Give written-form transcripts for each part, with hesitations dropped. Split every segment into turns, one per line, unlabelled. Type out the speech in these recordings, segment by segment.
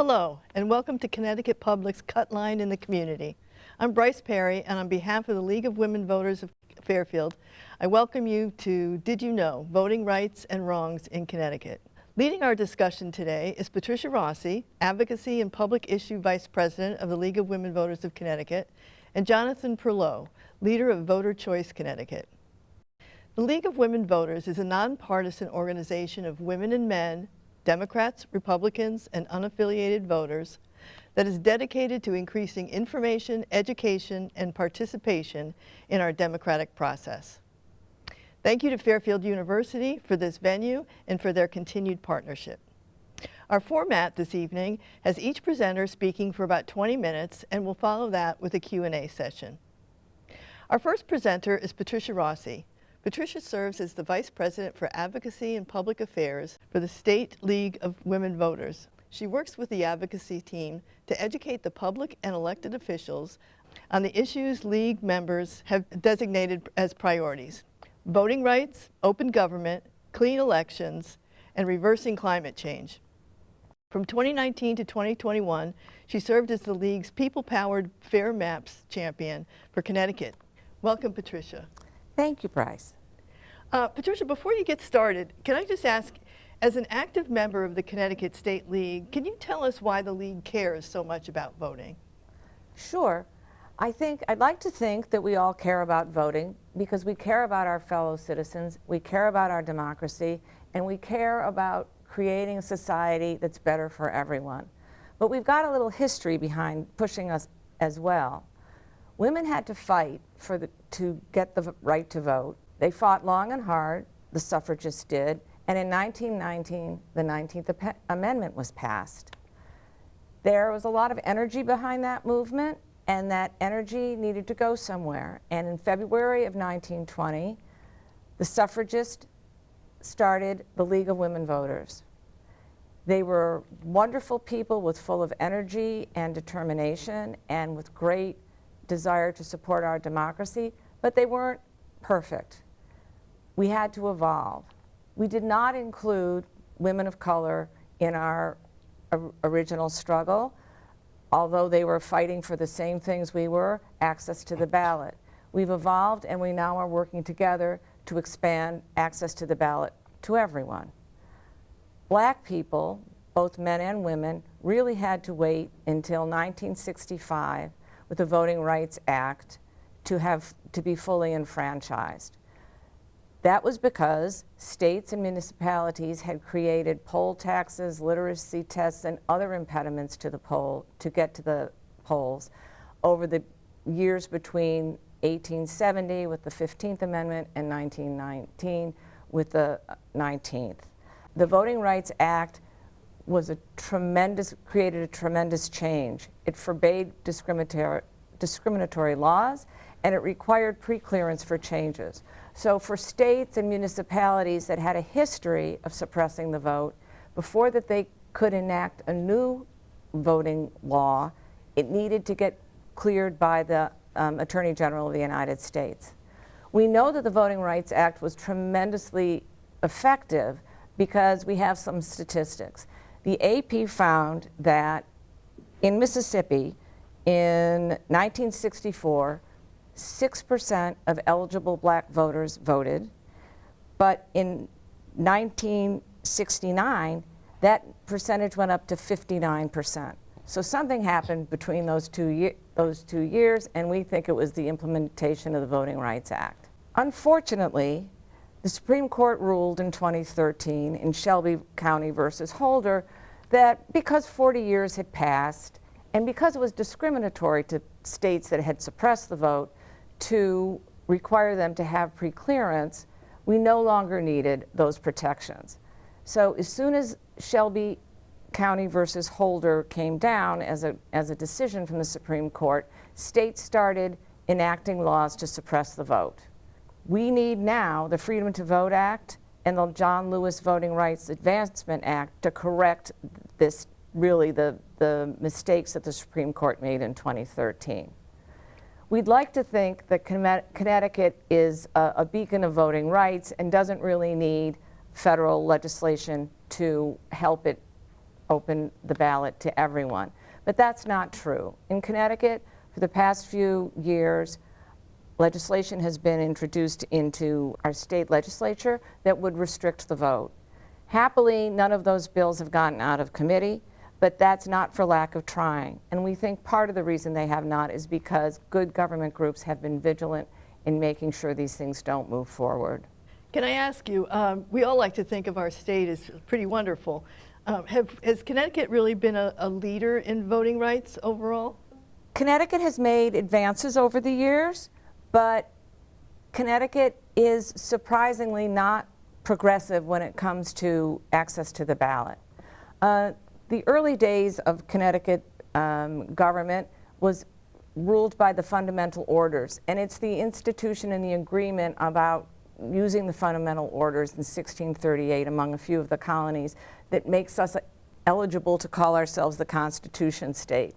Hello, and welcome to Connecticut Public's Cut Line in the Community. I'm Bryce Perry, and on behalf of the League of Women Voters of Fairfield, I welcome you to Did You Know? Voting Rights and Wrongs in Connecticut. Leading our discussion today is Patricia Rossi, Advocacy and Public Issue Vice President of the League of Women Voters of Connecticut, and Jonathan Perlow, leader of Voter Choice Connecticut. The League of Women Voters is a nonpartisan organization of women and men, Democrats, Republicans, and unaffiliated voters that is dedicated to increasing information, education, and participation in our democratic process. Thank you to Fairfield University for this venue and for their continued partnership. Our format this evening has each presenter speaking for about 20 minutes, and we'll follow that with a Q&A session. Our first presenter is Patricia Rossi. Patricia serves as the Vice President for Advocacy and Public Affairs for the State League of Women Voters. She works with the advocacy team to educate the public and elected officials on the issues League members have designated as priorities: voting rights, open government, clean elections, and reversing climate change. From 2019 to 2021, she served as the League's People-Powered Fair Maps champion for Connecticut. Welcome, Patricia.
Thank you, Bryce.
Patricia, before you get started, can I just ask, as an active member of the Connecticut State League, can you tell us why the League cares so much about voting?
Sure. I'd like to think that we all care about voting because we care about our fellow citizens, we care about our democracy, and we care about creating a society that's better for everyone. But we've got a little history behind pushing us as well. Women had to fight to get the right to vote. They fought long and hard, the suffragists did, and in 1919, the 19th Amendment was passed. There was a lot of energy behind that movement, and that energy needed to go somewhere. And in February of 1920, the suffragists started the League of Women Voters. They were wonderful people full of energy and determination and with great desire to support our democracy, but they weren't perfect. We had to evolve. We did not include women of color in our original struggle, although they were fighting for the same things we were, access to the ballot. We've evolved, and we now are working together to expand access to the ballot to everyone. Black people, both men and women, really had to wait until 1965 with the Voting Rights Act to be fully enfranchised. That was because states and municipalities had created poll taxes, literacy tests, and other impediments to get to the polls over the years between 1870 with the 15th Amendment and 1919 with the 19th. The Voting Rights Act created a tremendous change. It forbade discriminatory laws, and it required pre-clearance for changes. So for states and municipalities that had a history of suppressing the vote, before that they could enact a new voting law, it needed to get cleared by the Attorney General of the United States. We know that the Voting Rights Act was tremendously effective because we have some statistics. The AP found that in Mississippi, in 1964, 6% of eligible black voters voted, but in 1969, that percentage went up to 59%. So something happened between those two years, and we think it was the implementation of the Voting Rights Act. Unfortunately, the Supreme Court ruled in 2013 in Shelby County versus Holder that because 40 years had passed, and because it was discriminatory to states that had suppressed the vote to require them to have pre-clearance, we no longer needed those protections. So as soon as Shelby County versus Holder came down as a decision from the Supreme Court, states started enacting laws to suppress the vote. We need now the Freedom to Vote Act and the John Lewis Voting Rights Advancement Act to correct this, really the mistakes that the Supreme Court made in 2013. We'd like to think that Connecticut is a beacon of voting rights and doesn't really need federal legislation to help it open the ballot to everyone. But that's not true. In Connecticut, for the past few years, legislation has been introduced into our state legislature that would restrict the vote. Happily, none of those bills have gotten out of committee, but that's not for lack of trying. And we think part of the reason they have not is because good government groups have been vigilant in making sure these things don't move forward.
Can I ask you, we all like to think of our state as pretty wonderful. Has Connecticut really been a leader in voting rights overall?
Connecticut has made advances over the years, but Connecticut is surprisingly not progressive when it comes to access to the ballot. The early days of Connecticut government was ruled by the fundamental orders, and it's the institution and the agreement about using the fundamental orders in 1638 among a few of the colonies that makes us eligible to call ourselves the Constitution state.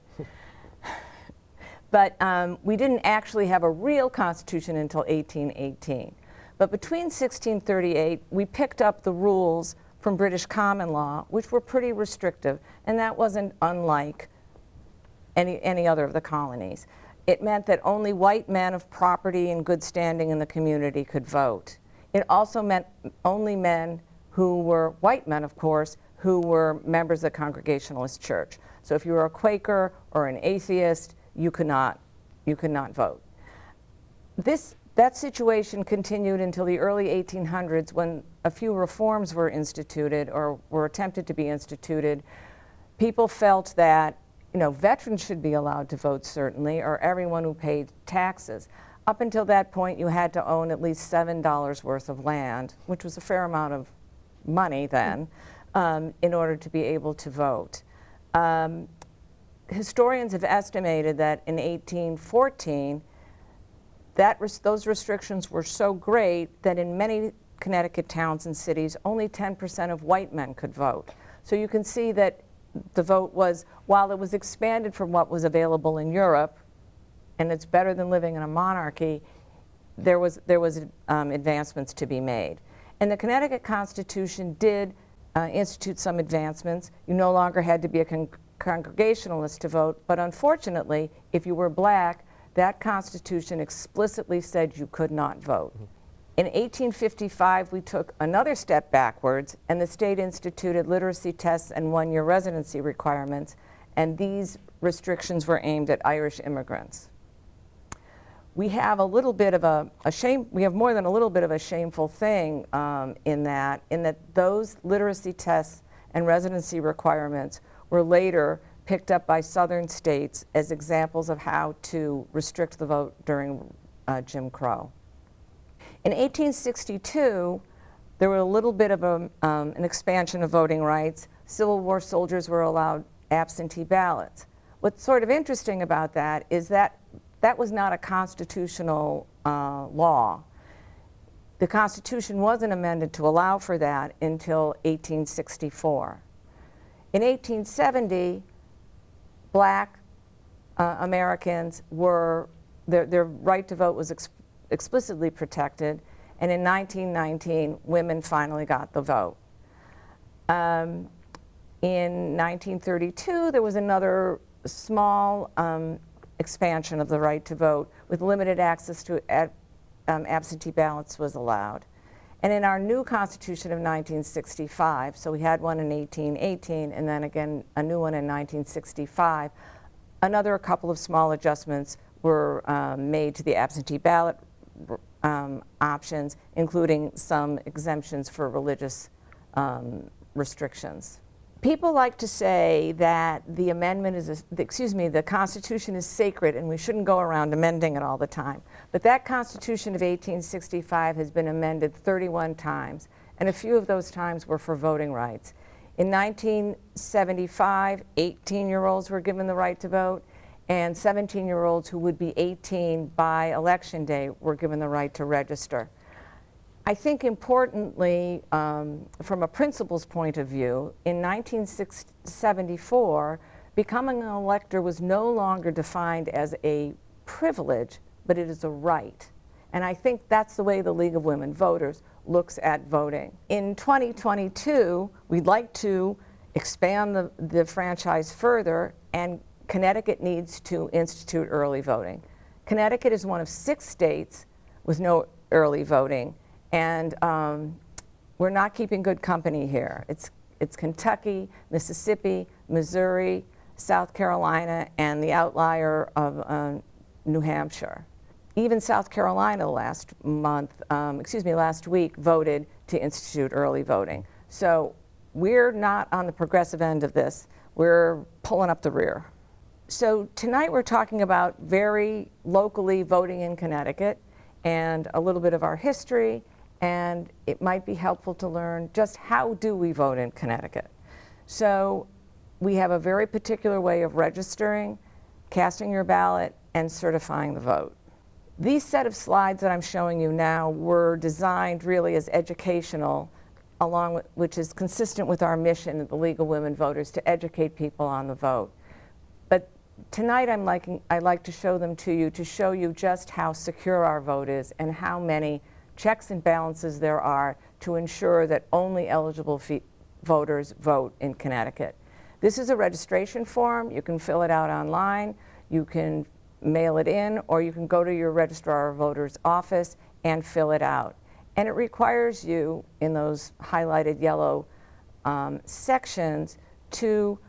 But we didn't actually have a real constitution until 1818. But between 1638, we picked up the rules from British common law, which were pretty restrictive, and that wasn't unlike any other of the colonies. It meant that only white men of property and good standing in the community could vote. It also meant only men who were, white men of course, who were members of the Congregationalist Church. So if you were a Quaker or an atheist, you could not vote. That situation continued until the early 1800s when a few reforms were instituted or were attempted to be instituted. People felt that veterans should be allowed to vote, certainly, or everyone who paid taxes. Up until that point, you had to own at least $7 worth of land, which was a fair amount of money then, in order to be able to vote. Historians have estimated that in 1814, those restrictions were so great that in many Connecticut towns and cities, only 10% of white men could vote. So you can see that the vote was, while it was expanded from what was available in Europe, and it's better than living in a monarchy, there was advancements to be made. And the Connecticut Constitution did institute some advancements. You no longer had to be a Congregationalist to vote, but unfortunately, if you were black, that Constitution explicitly said you could not vote. Mm-hmm. In 1855, we took another step backwards, and the state instituted literacy tests and one-year residency requirements, and these restrictions were aimed at Irish immigrants. We have a little bit of we have more than a little bit of a shameful thing in that those literacy tests and residency requirements were later picked up by southern states as examples of how to restrict the vote during Jim Crow. In 1862, there were a little bit of an expansion of voting rights. Civil War soldiers were allowed absentee ballots. What's sort of interesting about that is that that was not a constitutional law. The Constitution wasn't amended to allow for that until 1864. In 1870, black Americans were, their right to vote was explicitly protected, and in 1919, women finally got the vote. In 1932, there was another small expansion of the right to vote with limited access to absentee ballots was allowed. And in our new Constitution of 1965, so we had one in 1818 and then again a new one in 1965, another couple of small adjustments were made to the absentee ballot options, including some exemptions for religious restrictions. People like to say that the amendment is, the Constitution is sacred and we shouldn't go around amending it all the time. But that Constitution of 1865 has been amended 31 times, and a few of those times were for voting rights. In 1975, 18-year-olds were given the right to vote, and 17-year-olds who would be 18 by election day were given the right to register. I think importantly, from a principles point of view, in 1974, becoming an elector was no longer defined as a privilege, but it is a right. And I think that's the way the League of Women Voters looks at voting. In 2022, we'd like to expand the franchise further, and Connecticut needs to institute early voting. Connecticut is one of 6 states with no early voting, and we're not keeping good company here. It's Kentucky, Mississippi, Missouri, South Carolina, and the outlier of New Hampshire. Even South Carolina last week voted to institute early voting. So we're not on the progressive end of this. We're pulling up the rear. So tonight we're talking about very locally voting in Connecticut and a little bit of our history, and it might be helpful to learn just how do we vote in Connecticut. So we have a very particular way of registering, casting your ballot, and certifying the vote. These set of slides that I'm showing you now were designed really as educational, which is consistent with our mission at the League of Women Voters to educate people on the vote. But tonight I'd like to show them to you to show you just how secure our vote is and how many checks and balances there are to ensure that only eligible voters vote in Connecticut. This is a registration form. You can fill it out online. You can mail it in, or you can go to your registrar of voters office and fill it out. And it requires you, in those highlighted yellow sections, to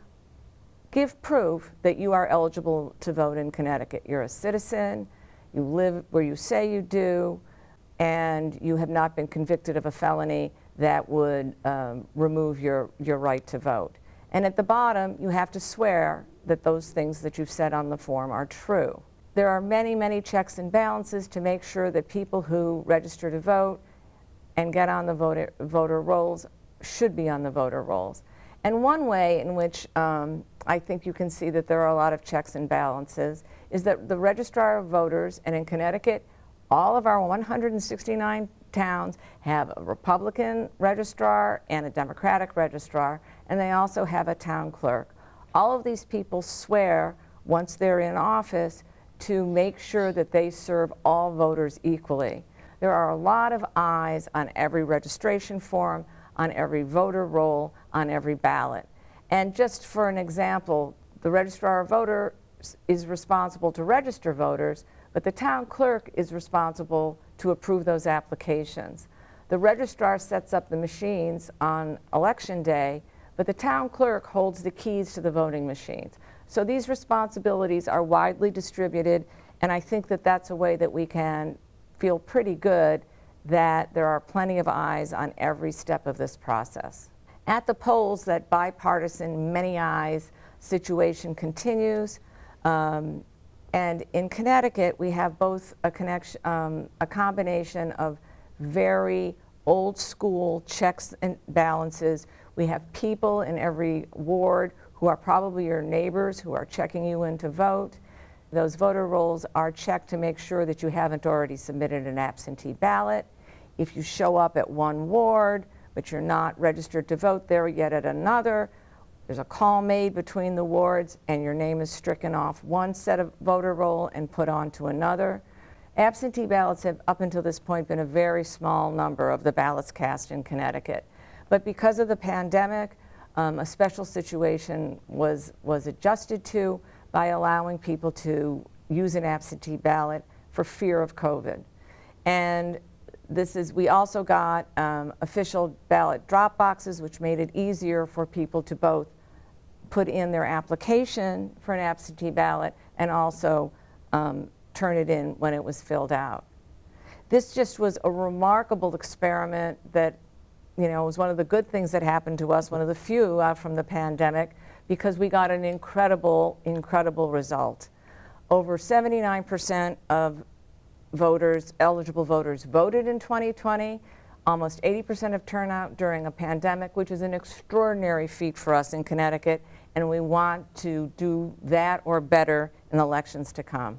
give proof that you are eligible to vote in Connecticut. You're a citizen, you live where you say you do, and you have not been convicted of a felony that would remove your right to vote. And at the bottom, you have to swear that those things that you've said on the form are true. There are many, many checks and balances to make sure that people who register to vote and get on the voter rolls should be on the voter rolls. And one way in which I think you can see that there are a lot of checks and balances is that the registrar of voters, and in Connecticut, all of our 169 towns have a Republican registrar and a Democratic registrar, and they also have a town clerk. All of these people swear, once they're in office, to make sure that they serve all voters equally. There are a lot of eyes on every registration form, on every voter roll, on every ballot. And just for an example, the registrar of voters is responsible to register voters, but the town clerk is responsible to approve those applications. The registrar sets up the machines on election day, but the town clerk holds the keys to the voting machines. So these responsibilities are widely distributed, and I think that that's a way that we can feel pretty good that there are plenty of eyes on every step of this process. At the polls, that bipartisan, many eyes situation continues. And in Connecticut, we have both a combination of very old school checks and balances. We have people in every ward who are probably your neighbors who are checking you in to vote. Those voter rolls are checked to make sure that you haven't already submitted an absentee ballot. If you show up at one ward, but you're not registered to vote there yet at another, there's a call made between the wards and your name is stricken off one set of voter roll and put onto another. Absentee ballots have up until this point been a very small number of the ballots cast in Connecticut. But because of the pandemic, a special situation was adjusted to by allowing people to use an absentee ballot for fear of COVID. And we also got official ballot drop boxes, which made it easier for people to both put in their application for an absentee ballot and also turn it in when it was filled out. This just was a remarkable experiment that, was one of the good things that happened to us, one of the few out from the pandemic, because we got an incredible, incredible result. Over 79% of eligible voters voted in 2020, almost 80% of turnout during a pandemic, which is an extraordinary feat for us in Connecticut, and we want to do that or better in elections to come.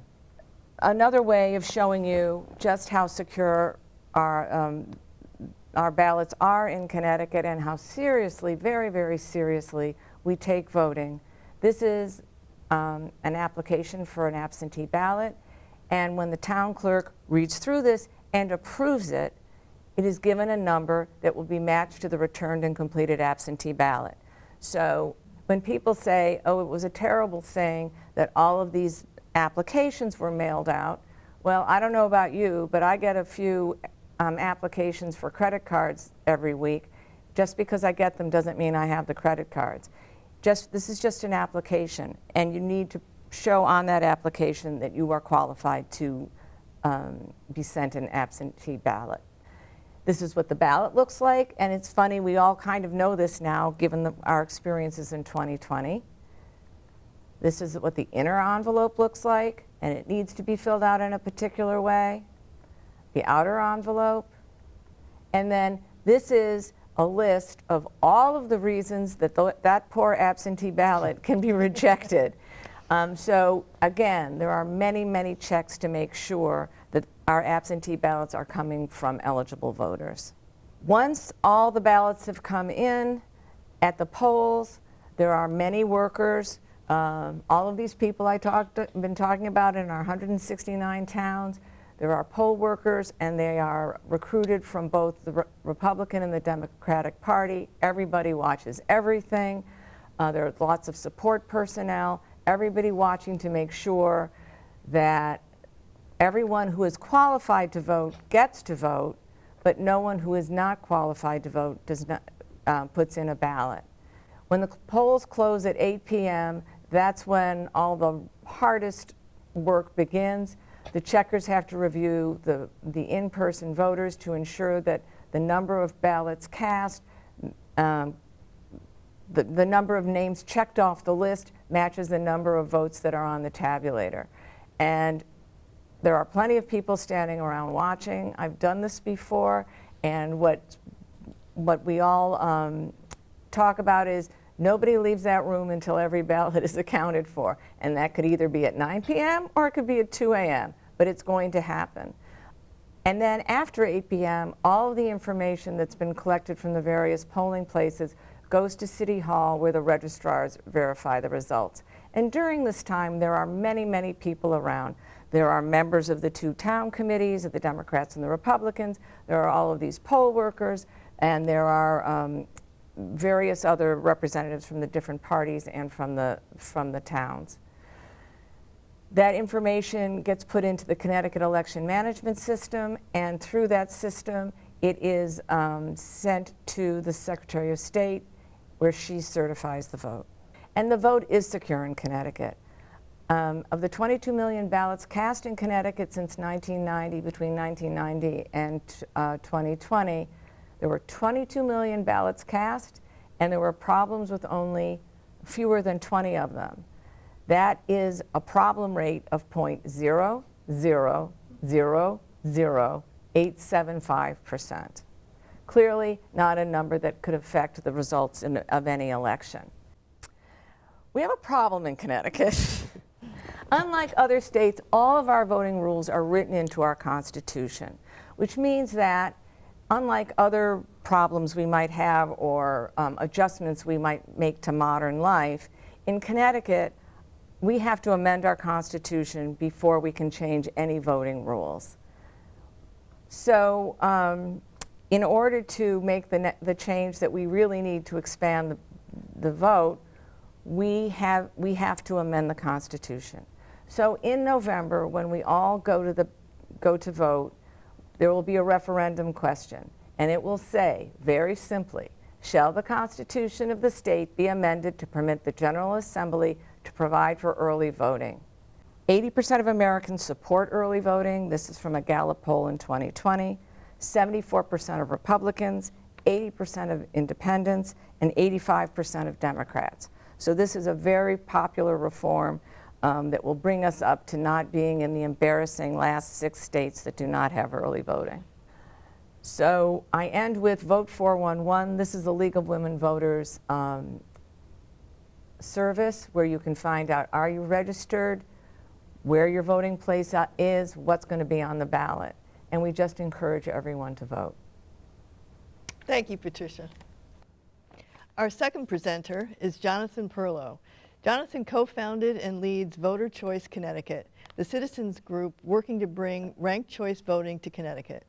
Another way of showing you just how secure our ballots are in Connecticut and how seriously, very, very seriously, we take voting. This is an application for an absentee ballot, and when the town clerk reads through this and approves it, it is given a number that will be matched to the returned and completed absentee ballot. So when people say, oh, it was a terrible thing that all of these applications were mailed out, well, I don't know about you, but I get a few applications for credit cards every week. Just because I get them doesn't mean I have the credit cards. This is just an application, and you need to show on that application that you are qualified to be sent an absentee ballot. This is what the ballot looks like, and it's funny, we all kind of know this now given our experiences in 2020. This is what the inner envelope looks like, and it needs to be filled out in a particular way. The outer envelope. And then this is a list of all of the reasons that that poor absentee ballot can be rejected. So again, there are many, many checks to make sure that our absentee ballots are coming from eligible voters. Once all the ballots have come in at the polls, there are many workers. All of these people been talking about in our 169 towns, there are poll workers, and they are recruited from both the Republican and the Democratic Party. Everybody watches everything. There are lots of support personnel, everybody watching to make sure that everyone who is qualified to vote gets to vote, but no one who is not qualified to vote does not, puts in a ballot. When the polls close at 8 p.m., that's when all the hardest work begins. The checkers have to review the in-person voters to ensure that the number of ballots cast, the number of names checked off the list matches the number of votes that are on the tabulator. And there are plenty of people standing around watching. I've done this before, and what we all talk about is nobody leaves that room until every ballot is accounted for. And that could either be at 9 p.m. or it could be at 2 a.m., but it's going to happen. And then after 8 p.m., all of the information that's been collected from the various polling places goes to City Hall, where the registrars verify the results. And during this time, there are many, many people around. There are members of the two town committees, of the Democrats and the Republicans. There are all of these poll workers, and there are various other representatives from the different parties and from the towns. That information gets put into the Connecticut election management system, and through that system, it is sent to the Secretary of State, where she certifies the vote. And the vote is secure in Connecticut. Of the 22 million ballots cast in Connecticut since 1990, between 1990 and 2020, there were 22 million ballots cast, and there were problems with only fewer than 20 of them. That is a problem rate of 0.0000875%. Clearly not a number that could affect the results of any election. We have a problem in Connecticut. Unlike other states, all of our voting rules are written into our Constitution, which means that unlike other problems we might have or adjustments we might make to modern life, in Connecticut, we have to amend our Constitution before we can change any voting rules. So in order to make the change that we really need to expand the vote, we have to amend the Constitution. So in November, when we all go to vote, there will be a referendum question, and it will say, very simply, shall the Constitution of the state be amended to permit the General Assembly to provide for early voting? 80% of Americans support early voting. This is from a Gallup poll in 2020. 74% of Republicans, 80% of independents, and 85% of Democrats. So this is a very popular reform that will bring us up to not being in the embarrassing last 6 states that do not have early voting. So I end with Vote 411. This is the League of Women Voters service where you can find out, are you registered, where your voting place is, what's going to be on the ballot. And we just encourage everyone to vote.
Thank you, Patricia. Our second presenter is Jonathan Perlow. Jonathan co-founded and leads Voter Choice Connecticut, the citizens group working to bring ranked choice voting to Connecticut.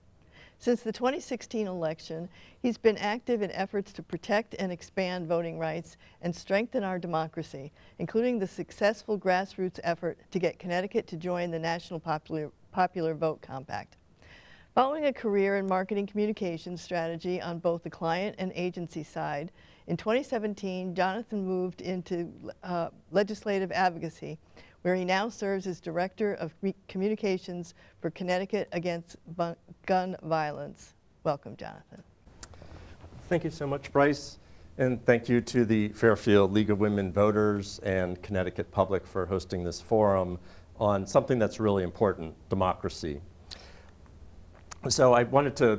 Since the 2016 election, he's been active in efforts to protect and expand voting rights and strengthen our democracy, including the successful grassroots effort to get Connecticut to join the National Popular Vote Compact. Following a career in marketing communications strategy on both the client and agency side, in 2017, Jonathan moved into legislative advocacy, where he now serves as Director of Communications for Connecticut Against Gun Violence. Welcome, Jonathan.
Thank you so much, Bryce. And thank you to the Fairfield League of Women Voters and Connecticut Public for hosting this forum on something that's really important, democracy. So I wanted to,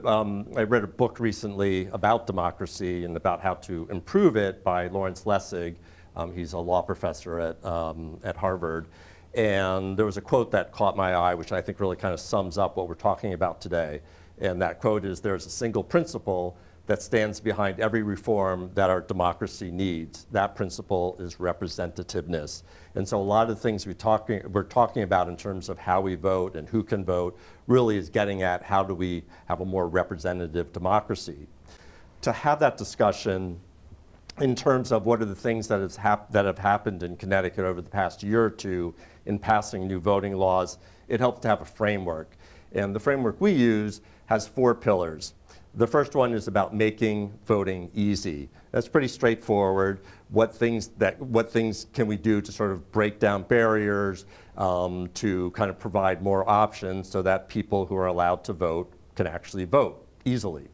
I read a book recently about democracy and about how to improve it by Lawrence Lessig. He's a law professor at Harvard. And there was a quote that caught my eye, which I think really kind of sums up what we're talking about today. And that quote is, "There's a single principle that stands behind every reform that our democracy needs. That principle is representativeness." And so a lot of the things we're talking about in terms of how we vote and who can vote really is getting at how do we have a more representative democracy. To have that discussion in terms of what are the things that have happened in Connecticut over the past year or two in passing new voting laws, it helps to have a framework. And the framework we use has 4 pillars. The first one is about making voting easy. That's pretty straightforward. What things can we do to sort of break down barriers, to kind of provide more options so that people who are allowed to vote can actually vote easily.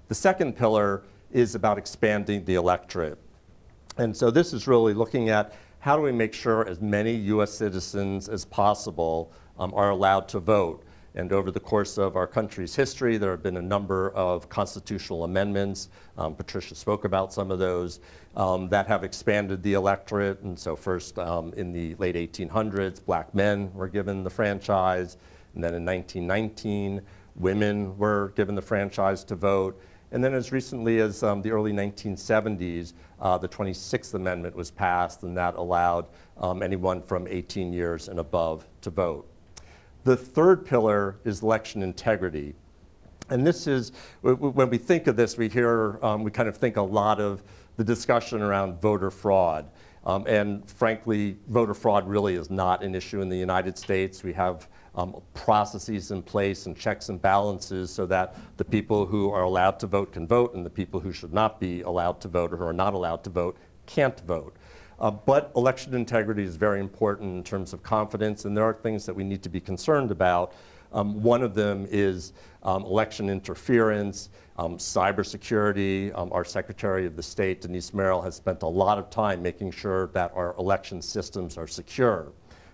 The second pillar is about expanding the electorate. And so this is really looking at how do we make sure as many US citizens as possible are allowed to vote. And over the course of our country's history, there have been a number of constitutional amendments. Patricia spoke about some of those that have expanded the electorate. And so first in the late 1800s, black men were given the franchise. And then in 1919, women were given the franchise to vote. And then as recently as the early 1970s, the 26th Amendment was passed, and that allowed anyone from 18 years and above to vote. The third pillar is election integrity. And this is, when we think of this, we kind of think a lot of the discussion around voter fraud. And frankly, voter fraud really is not an issue in the United States. We have processes in place and checks and balances so that the people who are allowed to vote can vote, and the people who should not be allowed to vote or who are not allowed to vote can't vote. But election integrity is very important in terms of confidence, and there are things that we need to be concerned about. One of them is election interference, cybersecurity. Our Secretary of the State, Denise Merrill, has spent a lot of time making sure that our election systems are secure.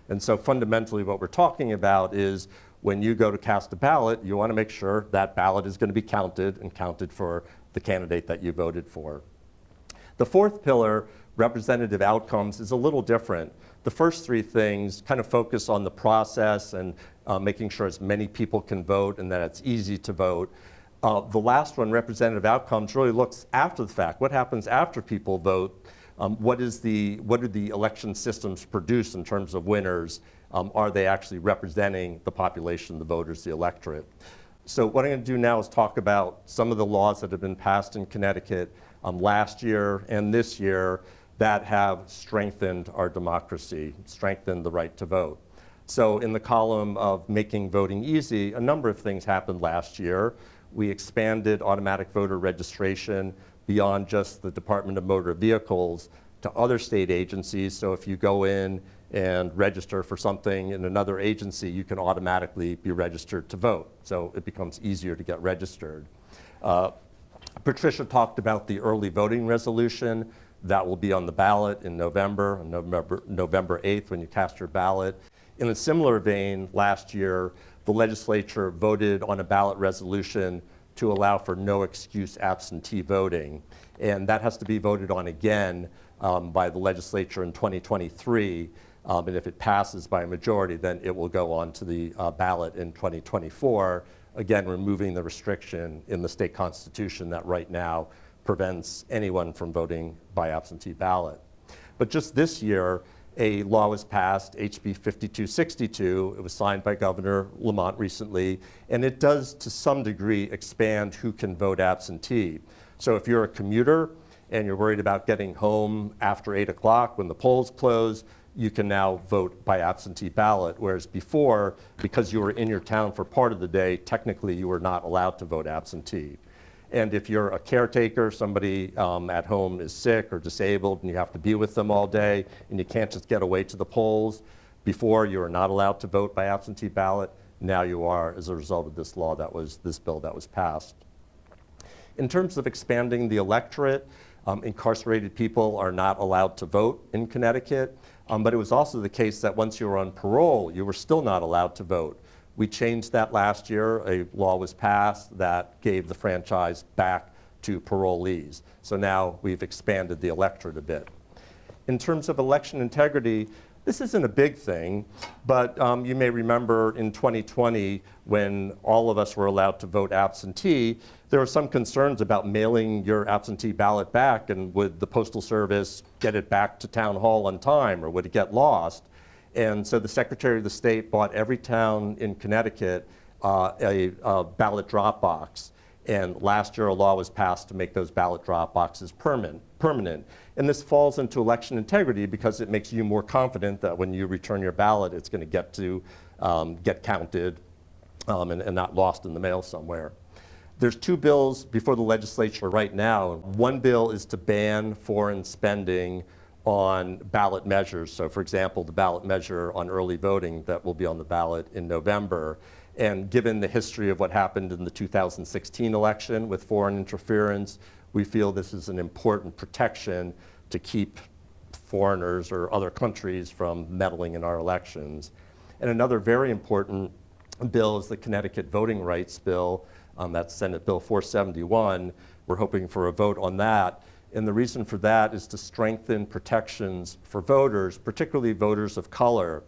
And so fundamentally what we're talking about is when you go to cast a ballot, you want to make sure that ballot is going to be counted and counted for the candidate that you voted for. The fourth pillar, representative outcomes, is a little different. The first 3 things kind of focus on the process and making sure as many people can vote and that it's easy to vote. The last one, representative outcomes, really looks after the fact. What happens after people vote? What do the election systems produce in terms of winners? Are they actually representing the population, the voters, the electorate? So what I'm going to do now is talk about some of the laws that have been passed in Connecticut last year and this year that have strengthened our democracy, strengthened the right to vote. So in the column of making voting easy, a number of things happened last year. We expanded automatic voter registration beyond just the Department of Motor Vehicles to other state agencies. So if you go in and register for something in another agency, you can automatically be registered to vote. So it becomes easier to get registered. Patricia talked about the early voting resolution. That will be on the ballot in November 8th when you cast your ballot. In a similar vein, last year, the legislature voted on a ballot resolution to allow for no excuse absentee voting. And that has to be voted on again by the legislature in 2023. And if it passes by a majority, then it will go on to the ballot in 2024, again, removing the restriction in the state constitution that right now prevents anyone from voting by absentee ballot. But just this year, a law was passed, HB 5262. It was signed by Governor Lamont recently, and it does to some degree expand who can vote absentee. So if you're a commuter and you're worried about getting home after 8 o'clock when the polls close, you can now vote by absentee ballot, whereas before, because you were in your town for part of the day, technically you were not allowed to vote absentee. And if you're a caretaker, somebody at home is sick or disabled and you have to be with them all day and you can't just get away to the polls, before you were not allowed to vote by absentee ballot, now you are as a result of this law this bill that was passed. In terms of expanding the electorate, incarcerated people are not allowed to vote in Connecticut, but it was also the case that once you were on parole, you were still not allowed to vote. We changed that last year. A law was passed that gave the franchise back to parolees. So now we've expanded the electorate a bit. In terms of election integrity, this isn't a big thing, but you may remember in 2020 when all of us were allowed to vote absentee, there were some concerns about mailing your absentee ballot back, and would the Postal Service get it back to town hall on time, or would it get lost? And so the Secretary of the State bought every town in Connecticut a ballot drop box. And last year a law was passed to make those ballot drop boxes permanent. And this falls into election integrity because it makes you more confident that when you return your ballot, it's going to get counted and not lost in the mail somewhere. There's 2 bills before the legislature right now. One bill is to ban foreign spending on ballot measures. So for example, the ballot measure on early voting that will be on the ballot in November. And given the history of what happened in the 2016 election with foreign interference, we feel this is an important protection to keep foreigners or other countries from meddling in our elections. And another very important bill is the Connecticut Voting Rights Bill. That's Senate Bill 471. We're hoping for a vote on that. And the reason for that is to strengthen protections for voters, particularly voters of color.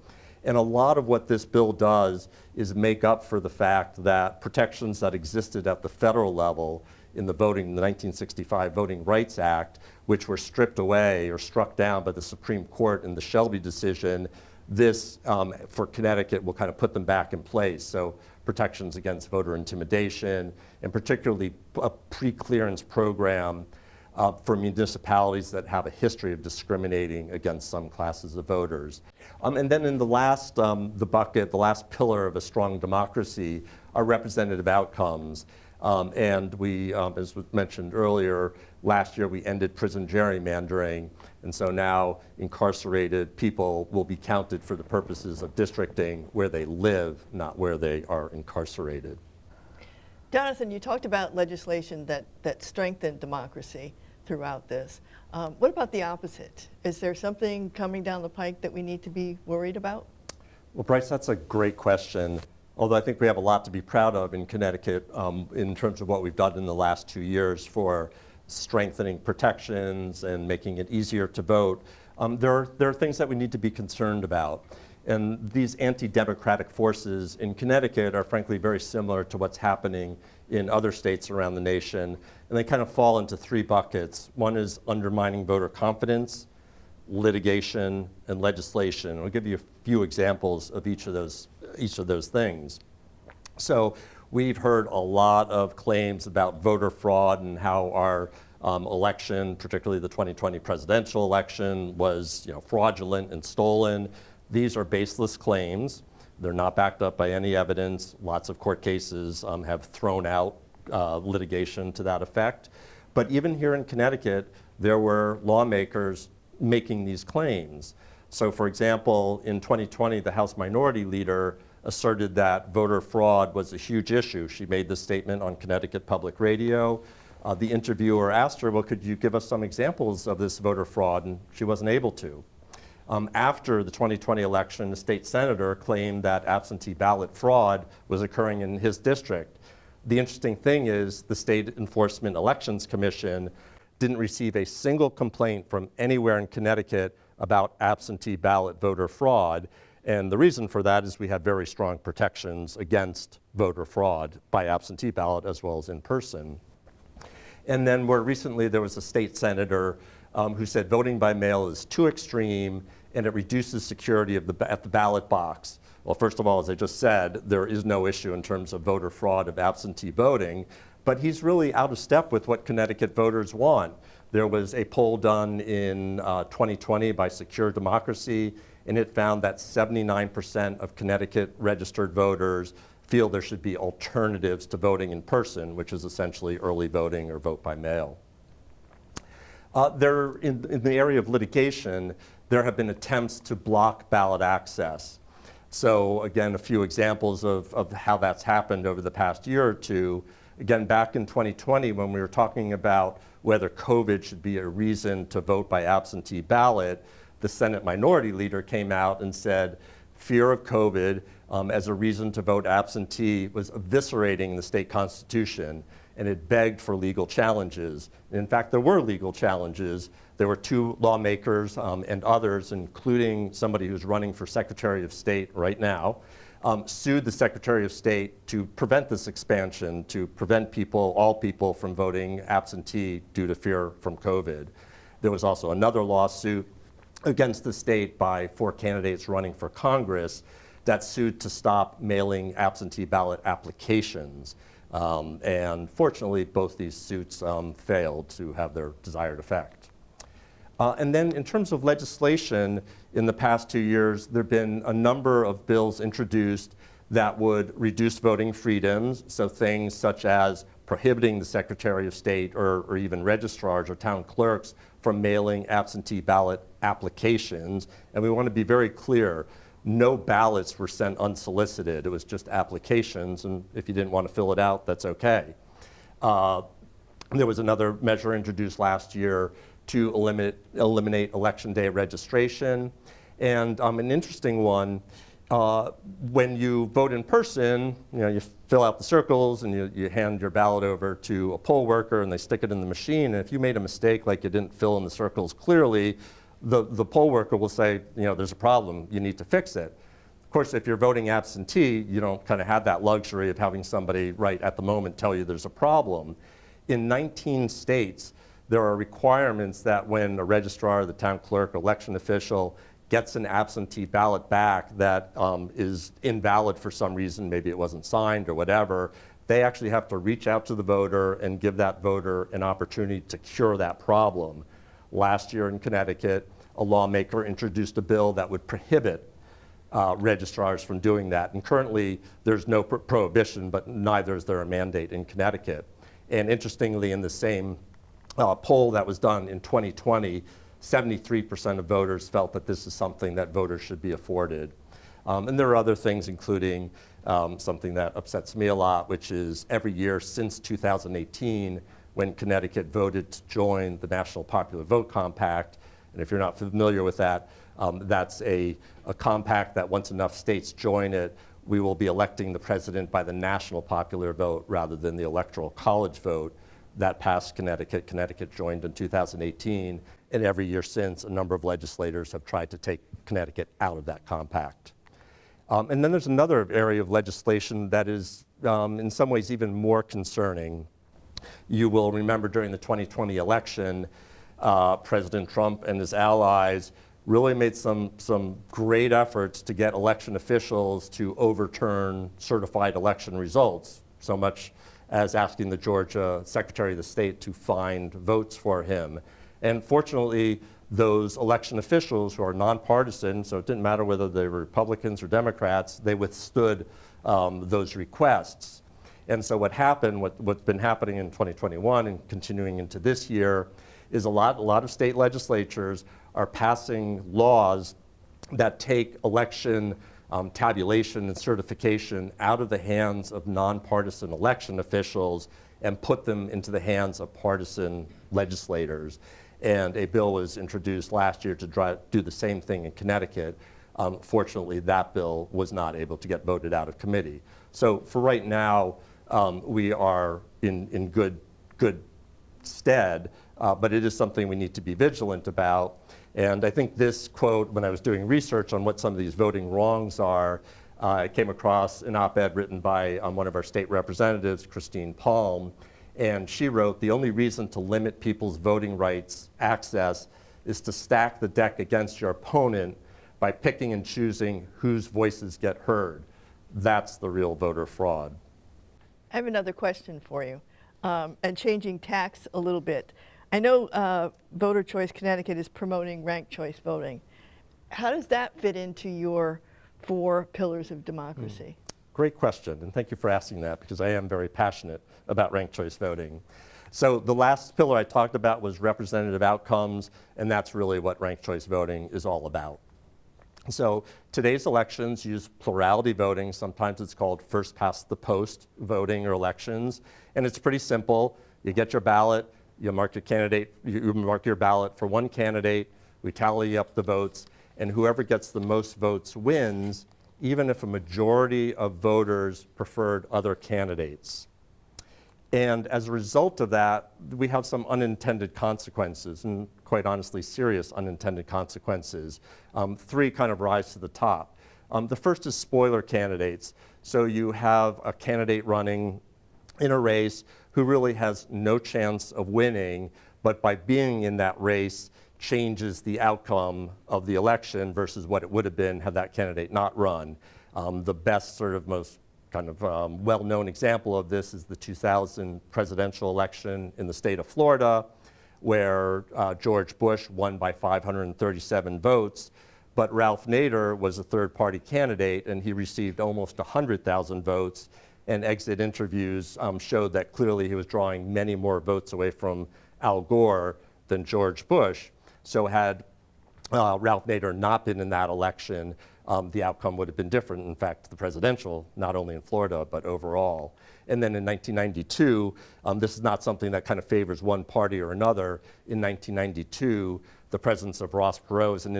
And a lot of what this bill does is make up for the fact that protections that existed at the federal level in the 1965 Voting Rights Act, which were stripped away or struck down by the Supreme Court in the Shelby decision, this, for Connecticut, will kind of put them back in place. So protections against voter intimidation, and particularly a pre-clearance program for municipalities that have a history of discriminating against some classes of voters. And then in the last bucket, the last pillar of a strong democracy, are representative outcomes. And we, as was mentioned earlier, last year we ended prison gerrymandering, and so now incarcerated people will be counted for the purposes of districting where they live, not where they are incarcerated.
Jonathan, you talked about legislation that strengthened democracy throughout this. What about the opposite? Is there something coming down the pike that we need to be worried about?
Well, Bryce, that's a great question. Although I think we have a lot to be proud of in Connecticut in terms of what we've done in the last 2 years for strengthening protections and making it easier to vote. There are things that we need to be concerned about. And these anti-democratic forces in Connecticut are frankly very similar to what's happening in other states around the nation. And they kind of fall into 3 buckets. One is undermining voter confidence, litigation, and legislation. I'll give you a few examples of each of those things. So we've heard a lot of claims about voter fraud and how our election, particularly the 2020 presidential election, was fraudulent and stolen. These are baseless claims. They're not backed up by any evidence. Lots of court cases have thrown out litigation to that effect. But even here in Connecticut, there were lawmakers making these claims. So for example, in 2020, the House Minority Leader asserted that voter fraud was a huge issue. She made this statement on Connecticut Public Radio. The interviewer asked her, well, could you give us some examples of this voter fraud? And she wasn't able to. After the 2020 election, the state senator claimed that absentee ballot fraud was occurring in his district. The interesting thing is the State Enforcement Elections Commission didn't receive a single complaint from anywhere in Connecticut about absentee ballot voter fraud. And the reason for that is we have very strong protections against voter fraud by absentee ballot as well as in person. And then more recently, there was a state senator who said voting by mail is too extreme and it reduces security at the ballot box. Well, first of all, as I just said, there is no issue in terms of voter fraud of absentee voting, but he's really out of step with what Connecticut voters want. There was a poll done in 2020 by Secure Democracy, and it found that 79% of Connecticut registered voters feel there should be alternatives to voting in person, which is essentially early voting or vote by mail. In the area of litigation, there have been attempts to block ballot access. So again, a few examples of how that's happened over the past year or two. Again, back in 2020, when we were talking about whether COVID should be a reason to vote by absentee ballot, the Senate Minority Leader came out and said fear of COVID as a reason to vote absentee was eviscerating the state constitution, and it begged for legal challenges. And in fact, there were legal challenges. There were 2 lawmakers and others, including somebody who's running for Secretary of State right now, sued the Secretary of State to prevent this expansion, to prevent all people from voting absentee due to fear from COVID. There was also another lawsuit against the state by 4 candidates running for Congress that sued to stop mailing absentee ballot applications. And fortunately, both these suits failed to have their desired effect. And then in terms of legislation, in the past 2 years, there have been a number of bills introduced that would reduce voting freedoms, so things such as prohibiting the Secretary of State or even registrars or town clerks from mailing absentee ballot applications. And we want to be very clear, no ballots were sent unsolicited. It was just applications, and if you didn't want to fill it out, that's okay. There was another measure introduced last year to eliminate election day registration. And an interesting one, when you vote in person, you fill out the circles and you hand your ballot over to a poll worker and they stick it in the machine. And if you made a mistake, like you didn't fill in the circles clearly, the poll worker will say, there's a problem, you need to fix it. Of course, if you're voting absentee, you don't kind of have that luxury of having somebody right at the moment tell you there's a problem. In 19 states, there are requirements that when a registrar, the town clerk, election official gets an absentee ballot back that is invalid for some reason, maybe it wasn't signed or whatever, they actually have to reach out to the voter and give that voter an opportunity to cure that problem. Last year in Connecticut, a lawmaker introduced a bill that would prohibit registrars from doing that. And currently, there's no prohibition, but neither is there a mandate in Connecticut. And interestingly, in the same poll that was done in 2020, 73% of voters felt that this is something that voters should be afforded. And there are other things, including something that upsets me a lot, which is every year since 2018, when Connecticut voted to join the National Popular Vote Compact. And if you're not familiar with that, that's a compact that once enough states join it, we will be electing the president by the national popular vote rather than the electoral college vote. That passed Connecticut. Connecticut joined in 2018, and every year since, a number of legislators have tried to take Connecticut out of that compact. And then there's another area of legislation that is, in some ways, even more concerning. You will remember during the 2020 election, President Trump and his allies really made some great efforts to get election officials to overturn certified election results, so much as asking the Georgia Secretary of the State to find votes for him. And fortunately, those election officials who are nonpartisan, so it didn't matter whether they were Republicans or Democrats, they withstood those requests. And so what happened, what's been happening in 2021 and continuing into this year, is a lot of state legislatures are passing laws that take election tabulation and certification out of the hands of nonpartisan election officials and put them into the hands of partisan legislators. And a bill was introduced last year to do the same thing in Connecticut. Fortunately, that bill was not able to get voted out of committee. So for right now, we are in good stead, but it is something we need to be vigilant about. And I think this quote, when I was doing research on what some of these voting wrongs are, I came across an op-ed written by one of our state representatives, Christine Palm, And she wrote, the only reason to limit people's voting rights access is to stack the deck against your opponent by picking and choosing whose voices get heard. That's the real voter fraud.
I have another question for you, and changing tacks a little bit. I know Voter Choice Connecticut is promoting ranked choice voting. How does that fit into your 4 pillars of democracy?
Great question, and thank you for asking that, because I am very passionate about ranked choice voting. So the last pillar I talked about was representative outcomes, and that's really what ranked choice voting is all about. So today's elections use plurality voting. Sometimes it's called first past the post voting or elections, and it's pretty simple. You get your ballot, you mark your candidate, you mark your ballot for one candidate, we tally up the votes, and whoever gets the most votes wins, even if a majority of voters preferred other candidates. And as a result of that, we have some unintended consequences, and quite honestly, serious unintended consequences. 3 kind of rise to the top. The first is spoiler candidates. So you have a candidate running in a race who really has no chance of winning, but by being in that race changes the outcome of the election versus what it would have been had that candidate not run. The best sort of most kind of well-known example of this is the 2000 presidential election in the state of Florida, where George Bush won by 537 votes, but Ralph Nader was a third-party candidate, and he received almost 100,000 votes, and exit interviews showed that clearly he was drawing many more votes away from Al Gore than George Bush. So had Ralph Nader not been in that election, the outcome would have been different. In fact, the presidential, not only in Florida, but overall. And then in 1992, this is not something that kind of favors one party or another. In 1992, the presence of Ross Perot as an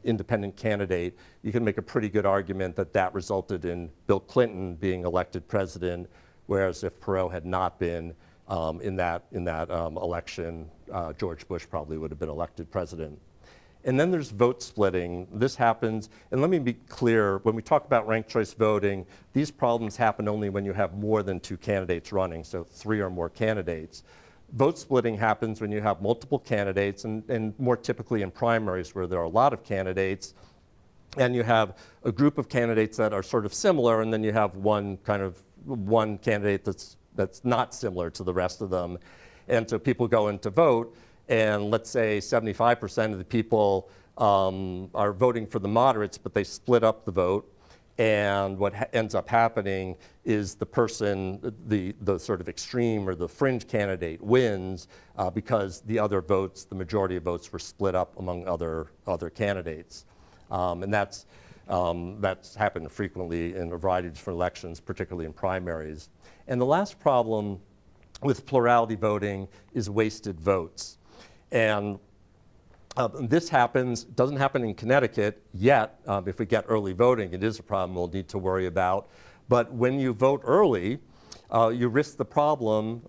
independent candidate, you can make a pretty good argument that that resulted in Bill Clinton being elected president, whereas if Perot had not been in that election, George Bush probably would have been elected president. And then there's vote splitting. This happens, and let me be clear, when we talk about ranked choice voting, these problems happen only when you have more than 2 candidates running, so 3 or more candidates. Vote splitting happens when you have multiple candidates, and more typically in primaries where there are a lot of candidates, and you have a group of candidates that are sort of similar, and then you have one candidate that's not similar to the rest of them. And so people go in to vote, and let's say 75% of the people are voting for the moderates, but they split up the vote. And what ends up happening is the person, the sort of extreme or the fringe candidate wins because the other votes, the majority of votes were split up among other candidates. And that's happened frequently in a variety of different elections, particularly in primaries. And the last problem with plurality voting is wasted votes. And this doesn't happen in Connecticut yet. If we get early voting, it is a problem we'll need to worry about. But when you vote early, you risk the problem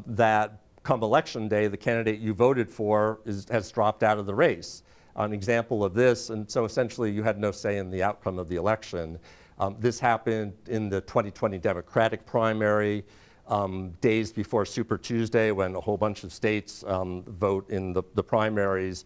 that come election day, the candidate you voted for has dropped out of the race. An example of this, and so essentially you had no say in the outcome of the election. This happened in the 2020 Democratic primary, days before Super Tuesday, when a whole bunch of states vote in the primaries.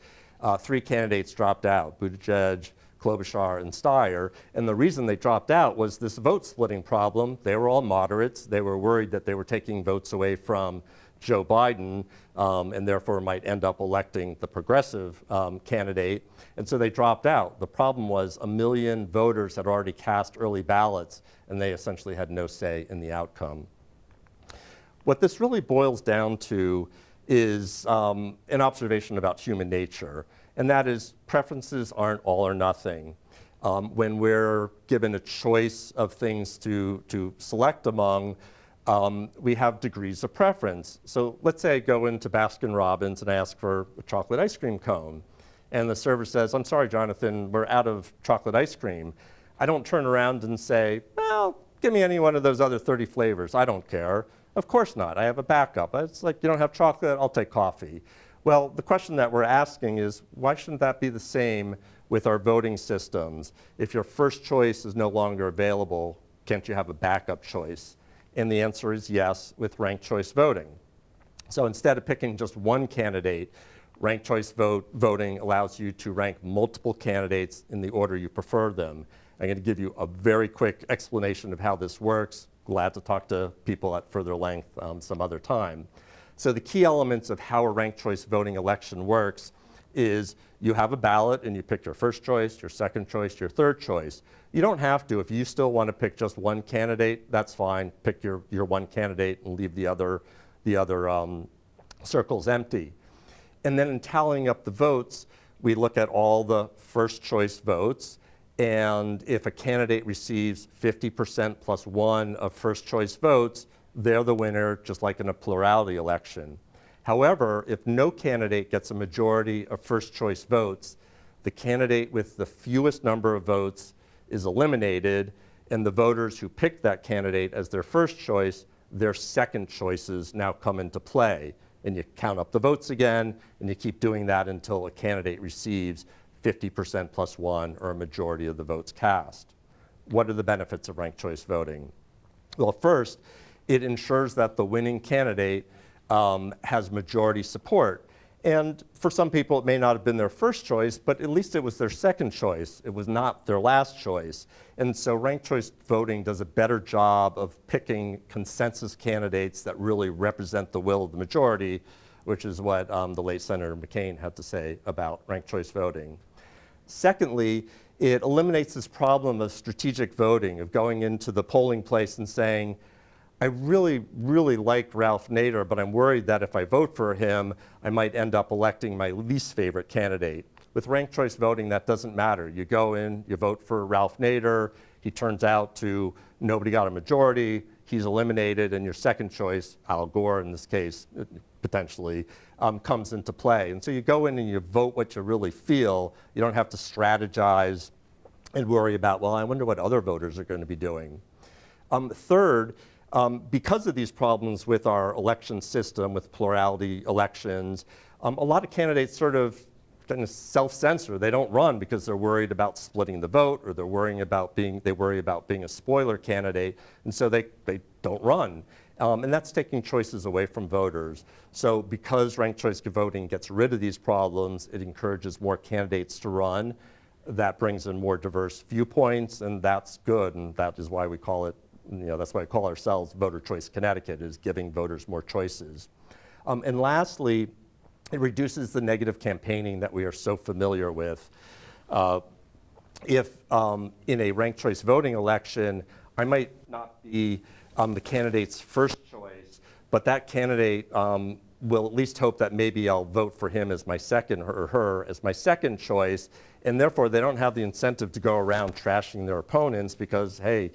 3 candidates dropped out, Buttigieg, Klobuchar, and Steyer. And the reason they dropped out was this vote splitting problem. They were all moderates. They were worried that they were taking votes away from Joe Biden, and therefore might end up electing the progressive candidate. And so they dropped out. The problem was 1 million voters had already cast early ballots, and they essentially had no say in the outcome. What this really boils down to is an observation about human nature, and that is preferences aren't all or nothing. When we're given a choice of things to select among, we have degrees of preference. So let's say I go into Baskin-Robbins and I ask for a chocolate ice cream cone, and the server says, "I'm sorry, Jonathan, we're out of chocolate ice cream." I don't turn around and say, "Well, give me any one of those other 30 flavors, I don't care." Of course not, I have a backup. It's like, you don't have chocolate, I'll take coffee. Well, the question that we're asking is, why shouldn't that be the same with our voting systems? If your first choice is no longer available, can't you have a backup choice? And the answer is yes with ranked choice voting. So instead of picking just one candidate, ranked choice voting allows you to rank multiple candidates in the order you prefer them. I'm going to give you a very quick explanation of how this works. Glad to talk to people at further length some other time. So the key elements of how a ranked choice voting election works is you have a ballot and you pick your first choice, your second choice, your third choice. You don't have to. If you still want to pick just one candidate, that's fine. Pick your one candidate and leave the other circles empty. And then in tallying up the votes, we look at all the first choice votes. And if a candidate receives 50% plus one of first choice votes, they're the winner, just like in a plurality election. However, if no candidate gets a majority of first choice votes, the candidate with the fewest number of votes is eliminated, and the voters who picked that candidate as their first choice, their second choices now come into play. And you count up the votes again, and you keep doing that until a candidate receives 50% plus one, or a majority of the votes cast. What are the benefits of ranked choice voting? Well, first, it ensures that the winning candidate has majority support. And for some people, it may not have been their first choice, but at least it was their second choice. It was not their last choice. And so ranked choice voting does a better job of picking consensus candidates that really represent the will of the majority, which is what the late Senator McCain had to say about ranked choice voting. Secondly, it eliminates this problem of strategic voting, of going into the polling place and saying, I really, really like Ralph Nader, but I'm worried that if I vote for him, I might end up electing my least favorite candidate. With ranked choice voting, that doesn't matter. You go in, you vote for Ralph Nader, he turns out to nobody got a majority, he's eliminated, and your second choice, Al Gore in this case, potentially, comes into play. And so you go in and you vote what you really feel. You don't have to strategize and worry about, well, I wonder what other voters are going to be doing. Third, because of these problems with our election system, with plurality elections, a lot of candidates sort of self-censor. They don't run because they're worried about splitting the vote, or they worry about being a spoiler candidate, and so they don't run. And that's taking choices away from voters. So because ranked choice voting gets rid of these problems, it encourages more candidates to run. That brings in more diverse viewpoints, and that's good, and that is why we call it, that's why we call ourselves Voter Choice Connecticut, is giving voters more choices. And lastly, it reduces the negative campaigning that we are so familiar with. If in a ranked choice voting election, I might not be the candidate's first choice, but that candidate will at least hope that maybe I'll vote for him as my second, or her as my second choice, and therefore they don't have the incentive to go around trashing their opponents because, hey,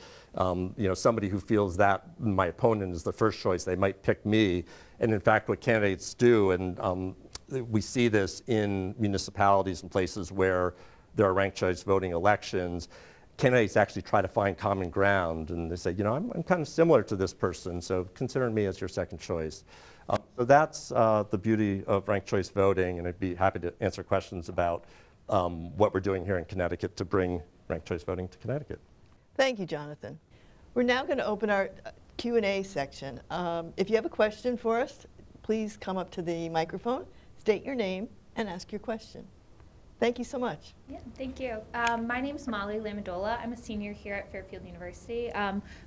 somebody who feels that my opponent is the first choice, they might pick me. And in fact, what candidates do, and we see this in municipalities and places where there are ranked choice voting elections, candidates actually try to find common ground, and they say, I'm kind of similar to this person, so consider me as your second choice. So that's the beauty of ranked choice voting, and I'd be happy to answer questions about what we're doing here in Connecticut to bring ranked choice voting to Connecticut.
Thank you, Jonathan. We're now going to open our Q&A section. If you have a question for us, please come up to the microphone, state your name, and ask your question. Thank you so much.
Yeah, thank you. My name is Molly Lamendola. I'm a senior here at Fairfield University.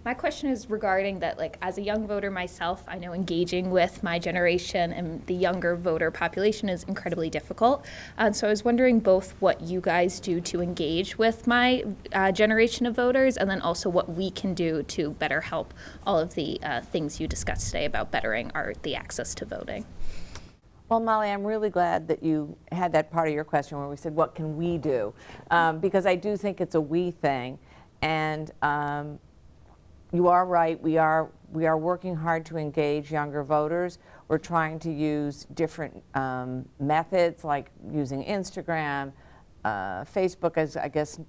My question is regarding that, as a young voter myself, I know engaging with my generation and the younger voter population is incredibly difficult. So I was wondering both what you guys do to engage with my generation of voters, and then also what we can do to better help all of the things you discussed today about bettering the access to voting.
Well, Molly, I'm really glad that you had that part of your question where we said, what can we do? Because I do think it's a we thing. And you are right, we are working hard to engage younger voters. We're trying to use different methods, like using Instagram, Facebook, as I guess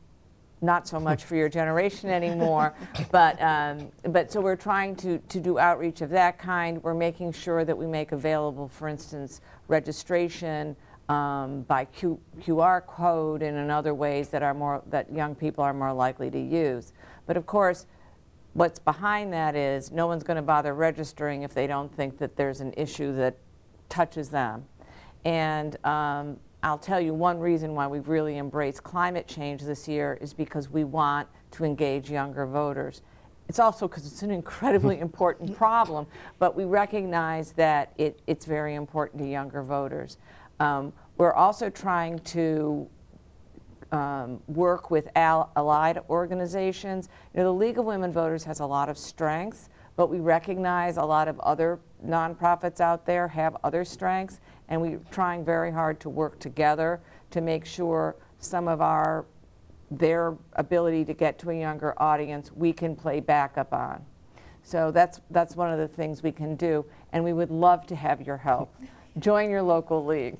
not so much for your generation anymore, but so we're trying to do outreach of that kind. We're making sure that we make available, for instance, registration by QR code and in other ways that young people are more likely to use. But of course, what's behind that is no one's going to bother registering if they don't think that there's an issue that touches them. And I'll tell you one reason why we've really embraced climate change this year is because we want to engage younger voters. It's also because it's an incredibly important problem, but we recognize that it's very important to younger voters. We're also trying to work with allied organizations. You know, the League of Women Voters has a lot of strengths, but we recognize a lot of other nonprofits out there have other strengths, and we're trying very hard to work together to make sure some of their ability to get to a younger audience we can play backup on. So that's one of the things we can do, and we would love to have your help. Join your local league.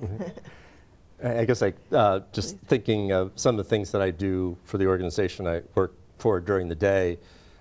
I guess just thinking of some of the things that I do for the organization I work for during the day.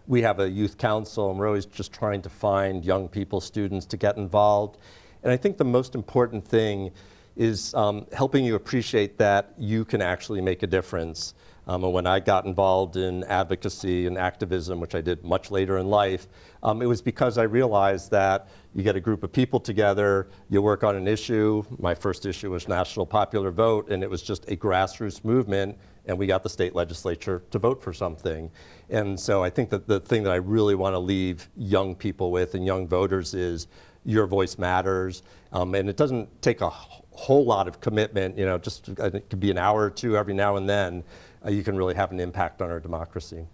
We have a youth council, and we're always just trying to find young people, students, to get involved. And I think the most important thing is helping you appreciate that you can actually make a difference. And when I got involved in advocacy and activism, which I did much later in life, it was because I realized that you get a group of people together, you work on an issue. My first issue was national popular vote, and it was just a grassroots movement, and we got the state legislature to vote for something. And so I think that the thing that I really want to leave young people with and young voters is your voice matters. And it doesn't take a whole lot of commitment, you know, just it could be an hour or two every now and then. You can really have an impact on our democracy.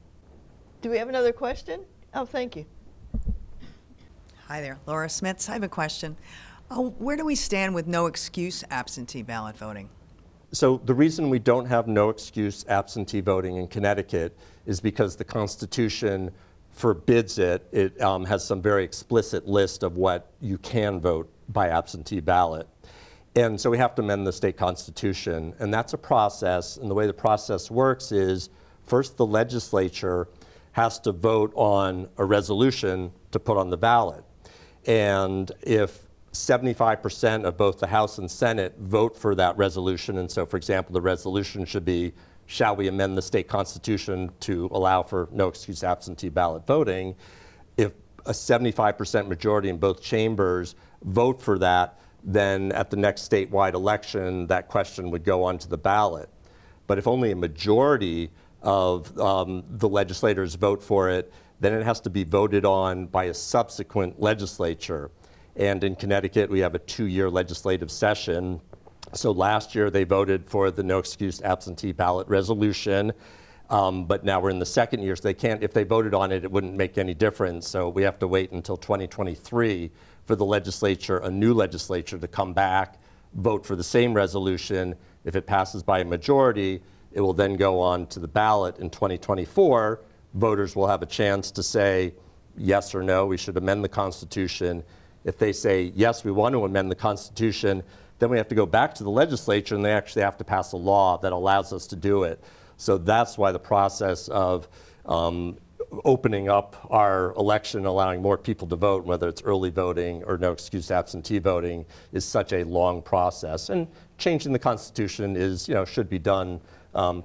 Do we have another question? Oh, thank you.
Hi there, Laura Smits. I have a question. Where do we stand with no excuse absentee ballot voting?
So the reason we don't have no excuse absentee voting in Connecticut is because the Constitution forbids it. It has some very explicit list of what you can vote by absentee ballot. And so we have to amend the state constitution, and that's a process. And the way the process works is first the legislature has to vote on a resolution to put on the ballot. And if 75% of both the House and Senate vote for that resolution, and so for example, the resolution should be, shall we amend the state constitution to allow for no excuse absentee ballot voting? If a 75% majority in both chambers vote for that, then at the next statewide election, that question would go onto the ballot. But if only a majority of the legislators vote for it, then it has to be voted on by a subsequent legislature. And in Connecticut, we have a 2-year legislative session. So last year, they voted for the no excuse absentee ballot resolution. But now we're in the second year, so they can't, if they voted on it, it wouldn't make any difference. So we have to wait until 2023 for the legislature, a new legislature, to come back, vote for the same resolution. If it passes by a majority, it will then go on to the ballot in 2024. Voters will have a chance to say yes or no, we should amend the Constitution. If they say, yes, we want to amend the Constitution, then we have to go back to the legislature, and they actually have to pass a law that allows us to do it. So that's why the process of opening up our election, allowing more people to vote, whether it's early voting or no excuse absentee voting, is such a long process. And changing the Constitution is, should be done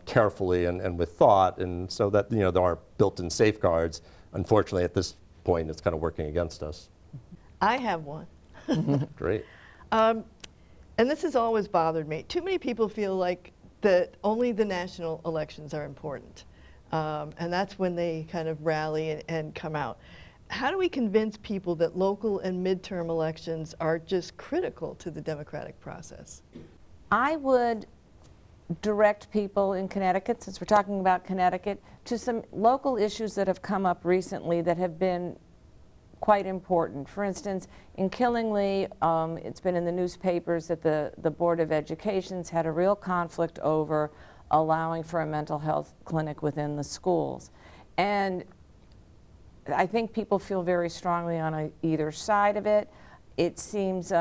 carefully and with thought, and so that there are built-in safeguards. Unfortunately, at this point, it's kind of working against us.
I have one.
Great.
And this has always bothered me. Too many people feel like that only the national elections are important. And that's when they kind of rally and come out. How do we convince people that local and midterm elections are just critical to the democratic process?
I would direct people in Connecticut, since we're talking about Connecticut, to some local issues that have come up recently that have been quite important. For instance, in Killingly, it's been in the newspapers that the Board of Education's had a real conflict over allowing for a mental health clinic within the schools. And I think people feel very strongly on either side of it. It seems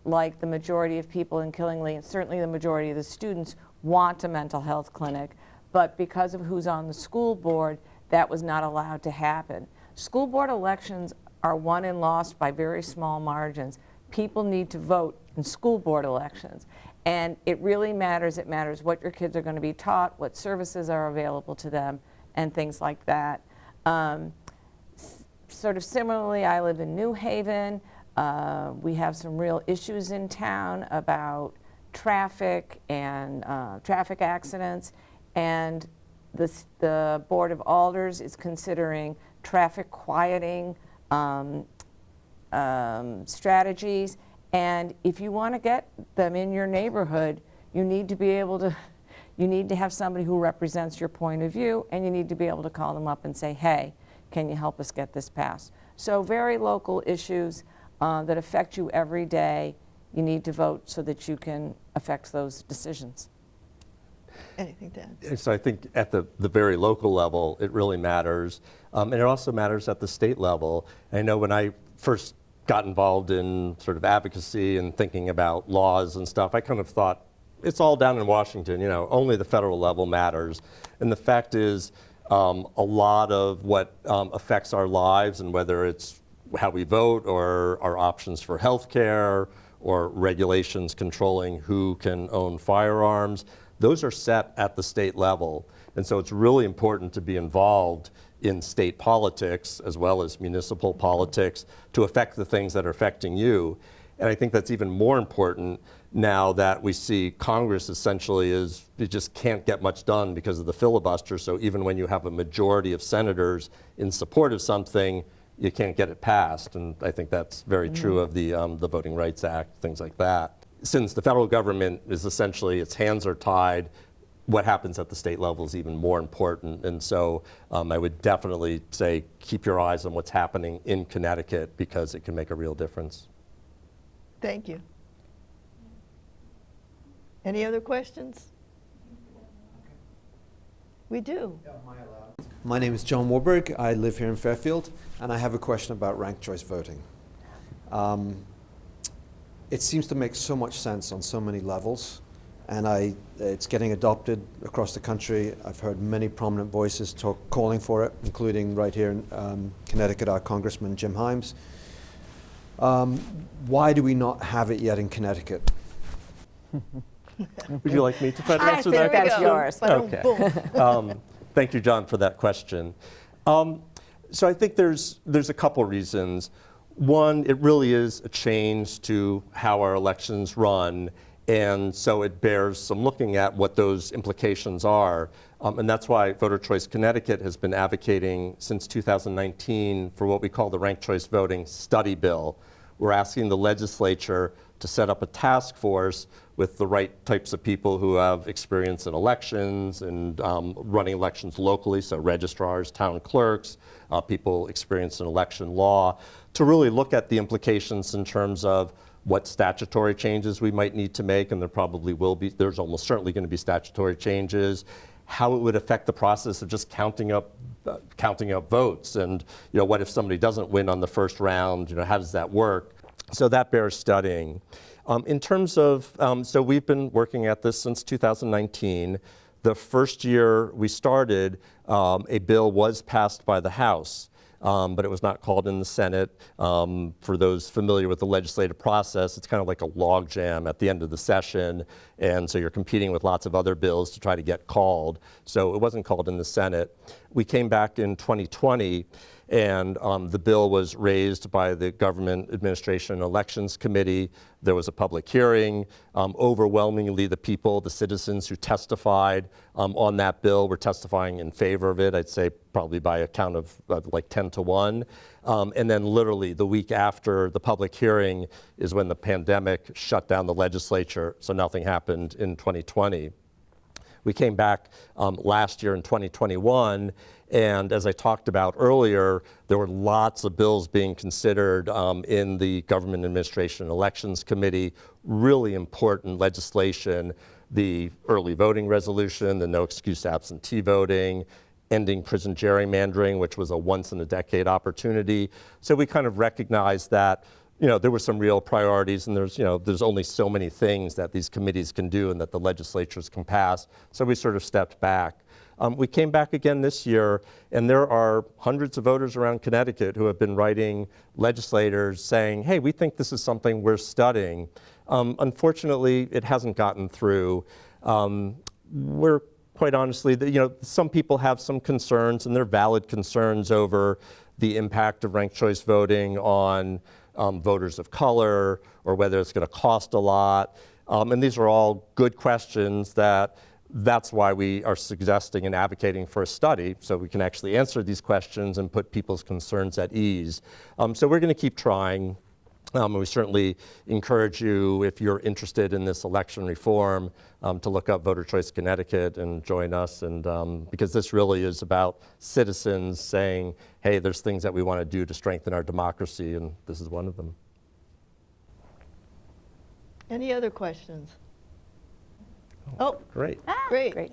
like the majority of people in Killingly, and certainly the majority of the students, want a mental health clinic, but because of who's on the school board, that was not allowed to happen. School board elections are won and lost by very small margins. People need to vote in school board elections. And it really matters. It matters what your kids are going to be taught, what services are available to them, and things like that. Sort of similarly, I live in New Haven. We have some real issues in town about traffic and traffic accidents, and the Board of Alders is considering traffic quieting strategies. And if you want to get them in your neighborhood, you need to be able to, you need to have somebody who represents your point of view, and you need to be able to call them up and say, hey, can you help us get this passed? So very local issues that affect you every day. You need to vote so that you can affect those decisions.
Anything to add?
And so I think at the very local level, it really matters. And it also matters at the state level. And I know when I first got involved in sort of advocacy and thinking about laws and stuff, I kind of thought, it's all down in Washington, only the federal level matters. And the fact is, a lot of what affects our lives, and whether it's how we vote or our options for health care or regulations controlling who can own firearms, those are set at the state level. And so it's really important to be involved in state politics as well as municipal politics to affect the things that are affecting you. And I think that's even more important now that we see Congress essentially it just can't get much done because of the filibuster. So even when you have a majority of senators in support of something, you can't get it passed. And I think that's very true of the Voting Rights Act, things like that. Since the federal government is essentially, its hands are tied, what happens at the state level is even more important. And so I would definitely say keep your eyes on what's happening in Connecticut, because it can make a real difference.
Thank you. Any other questions? We do.
My name is John Warburg. I live here in Fairfield, and I have a question about ranked choice voting. It seems to make so much sense on so many levels, and it's getting adopted across the country. I've heard many prominent voices calling for it, including right here in Connecticut, our Congressman Jim Himes. Why do we not have it yet in Connecticut?
Would you like me to try to
I
answer
think
that
that's
question?
yours.
Okay. Thank you, John, for that question. So I think there's a couple reasons. One, it really is a change to how our elections run, and so it bears some looking at what those implications are. And that's why Voter Choice Connecticut has been advocating since 2019 for what we call the Ranked Choice Voting Study Bill. We're asking the legislature to set up a task force with the right types of people who have experience in elections and running elections locally, so registrars, town clerks, people experienced in election law, to really look at the implications in terms of what statutory changes we might need to make, and there probably will be, there's almost certainly going to be statutory changes, how it would affect the process of just counting up votes, and what if somebody doesn't win on the first round, how does that work? So that bears studying. In terms of, so we've been working at this since 2019. The first year we started, a bill was passed by the House, but it was not called in the Senate. For those familiar with the legislative process, it's kind of like a log jam at the end of the session, and so you're competing with lots of other bills to try to get called. So it wasn't called in the Senate. We came back in 2020, and the bill was raised by the Government Administration and Elections Committee. There was a public hearing. Overwhelmingly, the people, the citizens who testified on that bill were testifying in favor of it, I'd say probably by a count of like 10 to 1. And then literally the week after the public hearing is when the pandemic shut down the legislature, so nothing happened in 2020. We came back last year in 2021, and as I talked about earlier, there were lots of bills being considered in the Government Administration and Elections Committee, really important legislation, the early voting resolution, the no excuse absentee voting, ending prison gerrymandering, which was a once-in-a-decade opportunity. So we kind of recognized that there were some real priorities, and there's only so many things that these committees can do and that the legislatures can pass. So we sort of stepped back. We came back again this year, and there are hundreds of voters around Connecticut who have been writing legislators saying, hey, we think this is something we're studying. Unfortunately, it hasn't gotten through. We're quite honestly, some people have some concerns, and they're valid concerns over the impact of ranked choice voting on voters of color, or whether it's going to cost a lot. And these are all good questions that's why we are suggesting and advocating for a study, so we can actually answer these questions and put people's concerns at ease. So we're going to keep trying. And we certainly encourage you, if you're interested in this election reform, to look up Voter Choice Connecticut and join us. And because this really is about citizens saying, hey, there's things that we want to do to strengthen our democracy, and this is one of them.
Any other questions? Oh,
Great.
great.
Great.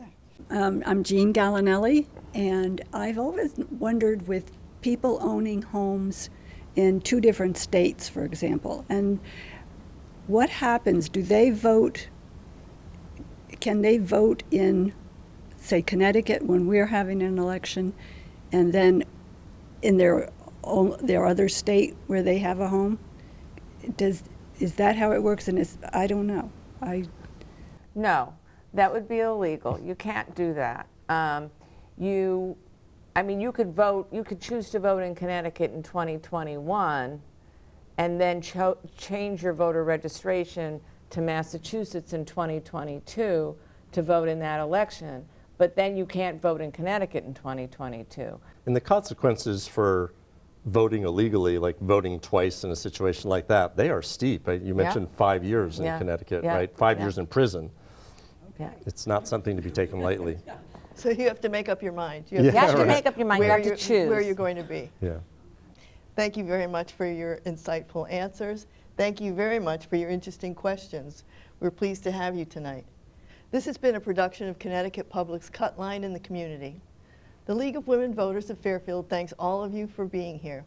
I'm Jean Gallinelli, and I've always wondered with people owning homes in 2 different states, for example, and what happens? Do they vote? Can they vote in, say, Connecticut when we're having an election, and then in their other state where they have a home? Is that how it works? And I don't know.
No, that would be illegal. You can't do that. You could vote, you could choose to vote in Connecticut in 2021 and then change your voter registration to Massachusetts in 2022 to vote in that election. But then you can't vote in Connecticut in 2022.
And the consequences for voting illegally, like voting twice in a situation like that, they are steep. You mentioned 5 years in
Yeah.
Connecticut,
Yeah.
right? 5
Yeah.
years in prison.
Yeah.
It's not something to be taken lightly.
So you have to make up your mind.
Yeah,
You have to
right.
make up your mind. You have to choose.
Where you're going to be.
Yeah.
Thank you very much for your insightful answers. Thank you very much for your interesting questions. We're pleased to have you tonight. This has been a production of Connecticut Public's Cut Line in the Community. The League of Women Voters of Fairfield thanks all of you for being here.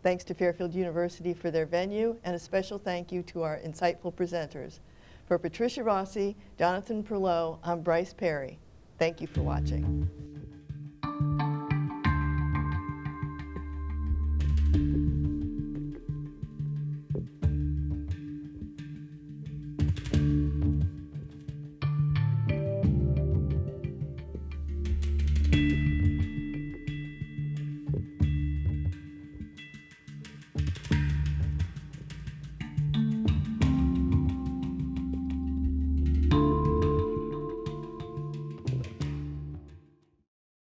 Thanks to Fairfield University for their venue, and a special thank you to our insightful presenters. For Patricia Rossi, Jonathan Perlow, I'm Bryce Perry. Thank you for watching.